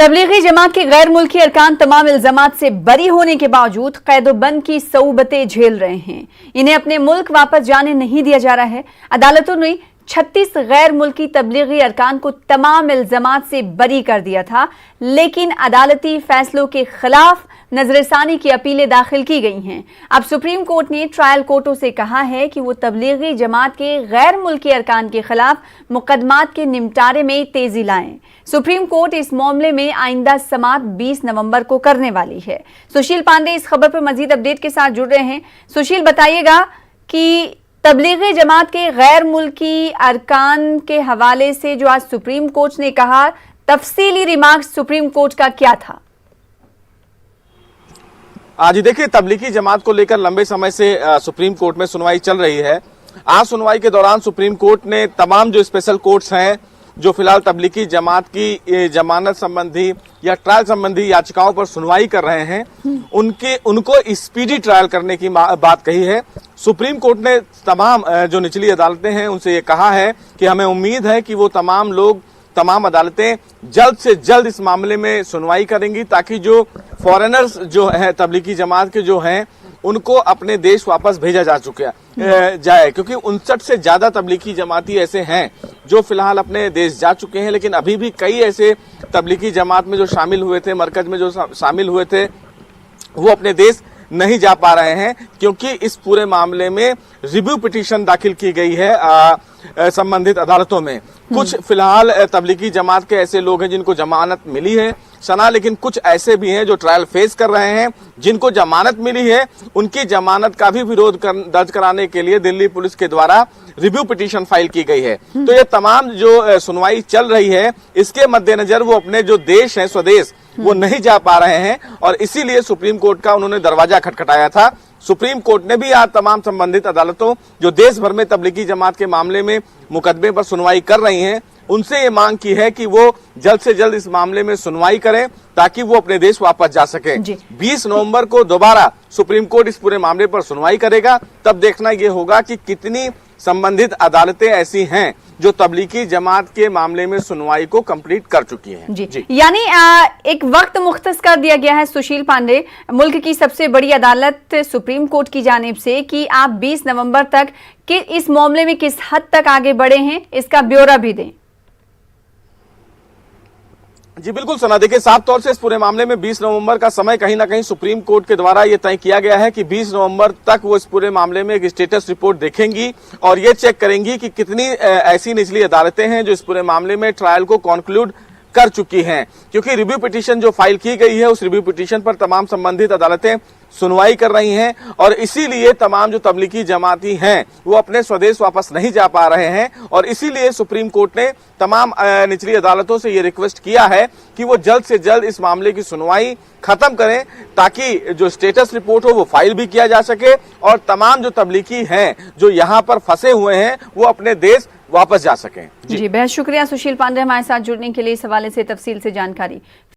तबलीगी जमात के गैर मुल्की अरकान तमाम इल्जामात से बरी होने के बावजूद कैदोबंद की सऊबतें झेल रहे हैं। इन्हें अपने मुल्क वापस जाने नहीं दिया जा रहा है। अदालतों ने 36 गैर मुल्की तबलीगी अरकान को तमाम इल्जामात से बरी कर दिया था, लेकिन अदालती फैसलों के खिलाफ नजरसानी की अपीलें दाखिल की गई हैं। अब सुप्रीम कोर्ट ने ट्रायल कोर्टों से कहा है कि वो तबलीगी जमात के गैर मुल्की अरकान के खिलाफ मुकदमात के निपटारे में तेजी लाएं। सुप्रीम कोर्ट इस मामले में आइंदा समाअत 20 नवंबर को करने वाली है। सुशील पांडे इस खबर पर मजीद अपडेट के साथ जुड़ रहे हैं। सुशील, बताइएगा कि तबलीगी जमात के गैर मुल्की अरकान के हवाले से जो आज सुप्रीम कोर्ट ने कहा, तफसीली रिमार्क्स सुप्रीम कोर्ट का क्या था? आज देखिए, तबलीगी जमात को लेकर लंबे समय से सुप्रीम कोर्ट में सुनवाई चल रही है। आज सुनवाई के दौरान सुप्रीम कोर्ट ने तमाम जो स्पेशल कोर्ट्स हैं जो फिलहाल तबलीगी जमात की जमानत संबंधी या ट्रायल संबंधी याचिकाओं पर सुनवाई कर रहे हैं, उनको स्पीडी ट्रायल करने की बात कही है। सुप्रीम कोर्ट ने तमाम जो निचली अदालतें हैं उनसे ये कहा है कि हमें उम्मीद है कि वो तमाम अदालतें जल्द से जल्द इस मामले में सुनवाई करेंगी, ताकि जो फॉरेनर्स जो है तबलीगी जमात के जो हैं उनको अपने देश वापस भेजा जा चुका जाए, क्योंकि 59 से ज्यादा तबलीगी जमाती ऐसे हैं जो फिलहाल अपने देश जा चुके हैं। लेकिन अभी भी कई ऐसे तबलीगी जमात में जो शामिल हुए थे, मरकज में जो शामिल हुए थे, वो अपने देश नहीं जा पा रहे हैं, क्योंकि इस पूरे मामले में रिव्यू पिटीशन दाखिल की गई है संबंधित अदालतों में। कुछ फिलहाल तबलीगी जमात के ऐसे लोग हैं जिनको जमानत मिली है सना, लेकिन कुछ ऐसे भी हैं जो ट्रायल फेस कर रहे हैं। जिनको जमानत मिली है उनकी जमानत का भी विरोध दर्ज कराने के लिए दिल्ली पुलिस के द्वारा रिव्यू पिटीशन फाइल की गई है। तो ये तमाम जो सुनवाई चल रही है, इसके मद्देनजर वो अपने जो देश है, स्वदेश, वो नहीं जा पा रहे हैं और इसीलिए सुप्रीम कोर्ट का उन्होंने दरवाजा खटखटाया था। सुप्रीम कोर्ट ने भी आज तमाम संबंधित अदालतों जो देश भर में तबलीगी जमात के मामले में मुकदमे पर सुनवाई कर रही हैं, उनसे ये मांग की है कि वो जल्द से जल्द इस मामले में सुनवाई करें, ताकि वो अपने देश वापस जा सके। 20 नवंबर को दोबारा सुप्रीम कोर्ट इस पूरे मामले पर सुनवाई करेगा। तब देखना ये होगा कि कितनी संबंधित अदालतें ऐसी हैं जो तबलीगी जमात के मामले में सुनवाई को कंप्लीट कर चुकी हैं। जी। यानी एक वक्त मुख्तस कर दिया गया है सुशील पांडे, मुल्क की सबसे बड़ी अदालत सुप्रीम कोर्ट की जानिब से, कि आप 20 नवंबर तक कि इस मामले में किस हद तक आगे बढ़े हैं, इसका ब्यौरा भी दें। जी बिल्कुल सना, देखिए साफ तौर से इस पूरे मामले में 20 नवंबर का समय कहीं ना कहीं सुप्रीम कोर्ट के द्वारा ये तय किया गया है कि 20 नवंबर तक वो इस पूरे मामले में एक स्टेटस रिपोर्ट देखेंगी और ये चेक करेंगी कि कितनी ऐसी निचली अदालतें हैं जो इस पूरे मामले में ट्रायल को कॉन्क्लूड कर चुकी हैं। क्योंकि रिव्यू पिटीशन जो फाइल की गई है, उस रिव्यू पिटीशन पर तमाम संबंधित अदालतें सुनवाई कर रही हैं और इसीलिए तमाम जो तबलीगी जमाती हैं वो अपने स्वदेश वापस नहीं जा पा रहे हैं। और इसीलिए सुप्रीम कोर्ट ने तमाम निचली अदालतों से ये रिक्वेस्ट किया है कि वो जल्द से जल्द इस मामले की सुनवाई खत्म करें, ताकि जो स्टेटस रिपोर्ट हो वो फाइल भी किया जा सके और तमाम जो तबलीगी हैं जो यहाँ पर फंसे हुए हैं वो अपने देश वापस जा सकें। जी बेहद शुक्रिया सुशील पांडे हमारे साथ जुड़ने के लिए, इस हवाले से तफसील से जानकारी।